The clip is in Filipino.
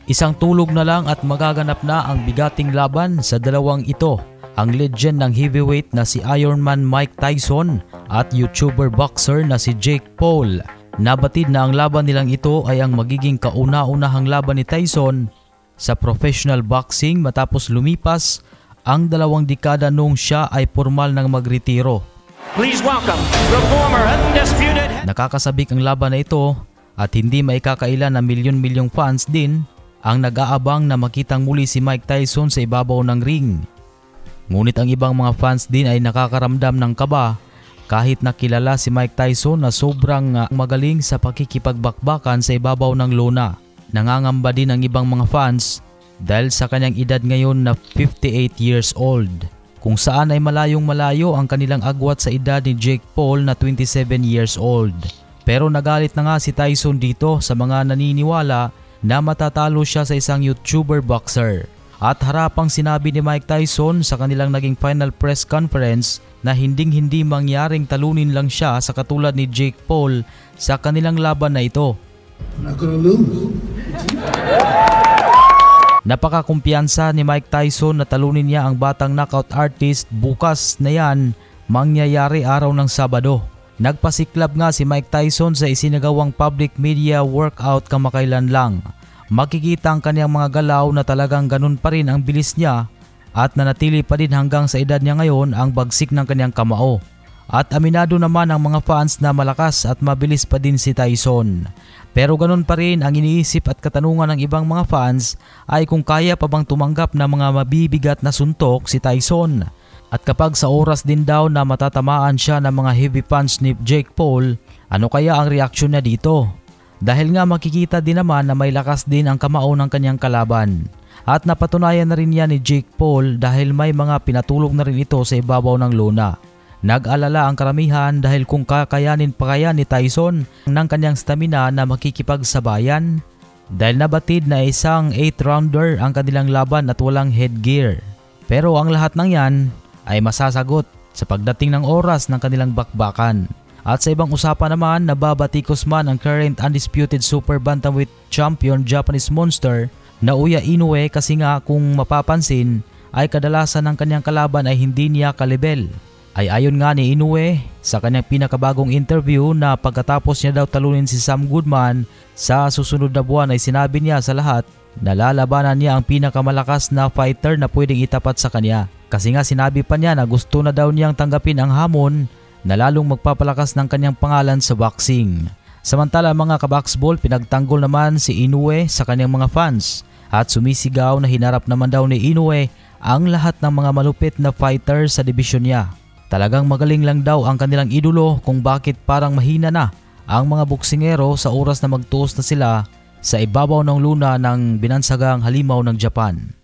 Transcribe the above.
Isang tulog na lang at magaganap na ang bigating laban sa dalawang ito. Ang legend ng heavyweight na si Ironman Mike Tyson at YouTuber boxer na si Jake Paul. Nabatid na ang laban nilang ito ay ang magiging kauna-unahang laban ni Tyson sa professional boxing matapos lumipas ang 2 dekada nung siya ay formal nang magretiro. Please welcome the former undisputed. Nakakasabik ang laban na ito at hindi maikakaila na milyon-milyong fans din ang nag-aabang na makitang muli si Mike Tyson sa ibabaw ng ring. Ngunit ang ibang mga fans din ay nakakaramdam ng kaba kahit nakilala si Mike Tyson na sobrang magaling sa pakikipagbakbakan sa ibabaw ng lona. Nangangamba din ang ibang mga fans dahil sa kanyang edad ngayon na 58 years old, kung saan ay malayong-malayo ang kanilang agwat sa edad ni Jake Paul na 27 years old. Pero nagalit na nga si Tyson dito sa mga naniniwala na matatalo siya sa isang YouTuber boxer. At harapang sinabi ni Mike Tyson sa kanilang naging final press conference na hinding-hindi mangyaring talunin lang siya sa katulad ni Jake Paul sa kanilang laban na ito. I'm not gonna lose. Napakakumpiyansa ni Mike Tyson na talunin niya ang batang knockout artist bukas na yan, mangyayari araw ng Sabado. Nagpasiklab nga si Mike Tyson sa isinagawang public media workout kamakailan lang. Makikita ang kanyang mga galaw na talagang ganun pa rin ang bilis niya at nanatili pa din hanggang sa edad niya ngayon ang bagsik ng kanyang kamao. At aminado naman ang mga fans na malakas at mabilis pa din si Tyson. Pero ganun pa rin ang iniisip at katanungan ng ibang mga fans ay kung kaya pa bang tumanggap ng mga mabibigat na suntok si Tyson. At kapag sa oras din daw na matatamaan siya ng mga heavy punch ni Jake Paul, ano kaya ang reaksyon niya dito? Dahil nga makikita din naman na may lakas din ang kamao ng kanyang kalaban. At napatunayan na rin yan ni Jake Paul dahil may mga pinatulog na rin ito sa ibabaw ng lona. Nag-alala ang karamihan dahil kung kakayanin pa kaya ni Tyson ng kanyang stamina na makikipagsabayan. Dahil nabatid na isang 8-rounder ang kanilang laban at walang headgear. Pero ang lahat ng yan ay masasagot sa pagdating ng oras ng kanilang bakbakan. At sa ibang usapan naman, nababatikos man ang current undisputed super bantamweight champion Japanese Monster na Naoya Inoue kasi nga kung mapapansin ay kadalasan ng kanyang kalaban ay hindi niya kalibel. Ay ayon nga ni Inoue sa kanyang pinakabagong interview na pagkatapos niya daw talunin si Sam Goodman sa susunod na buwan ay sinabi niya sa lahat na lalabanan niya ang pinakamalakas na fighter na pwedeng itapat sa kanya. Kasi nga sinabi pa niya na gusto na daw niyang tanggapin ang hamon na lalong magpapalakas ng kanyang pangalan sa boxing. Samantala mga kaboxball, pinagtanggol naman si Inoue sa kanyang mga fans at sumisigaw na hinarap naman daw ni Inoue ang lahat ng mga malupit na fighter sa dibisyon niya. Talagang magaling lang daw ang kanilang idolo kung bakit parang mahina na ang mga boksingero sa oras na magtuos na sila sa ibabaw ng luna ng binansagang halimaw ng Japan.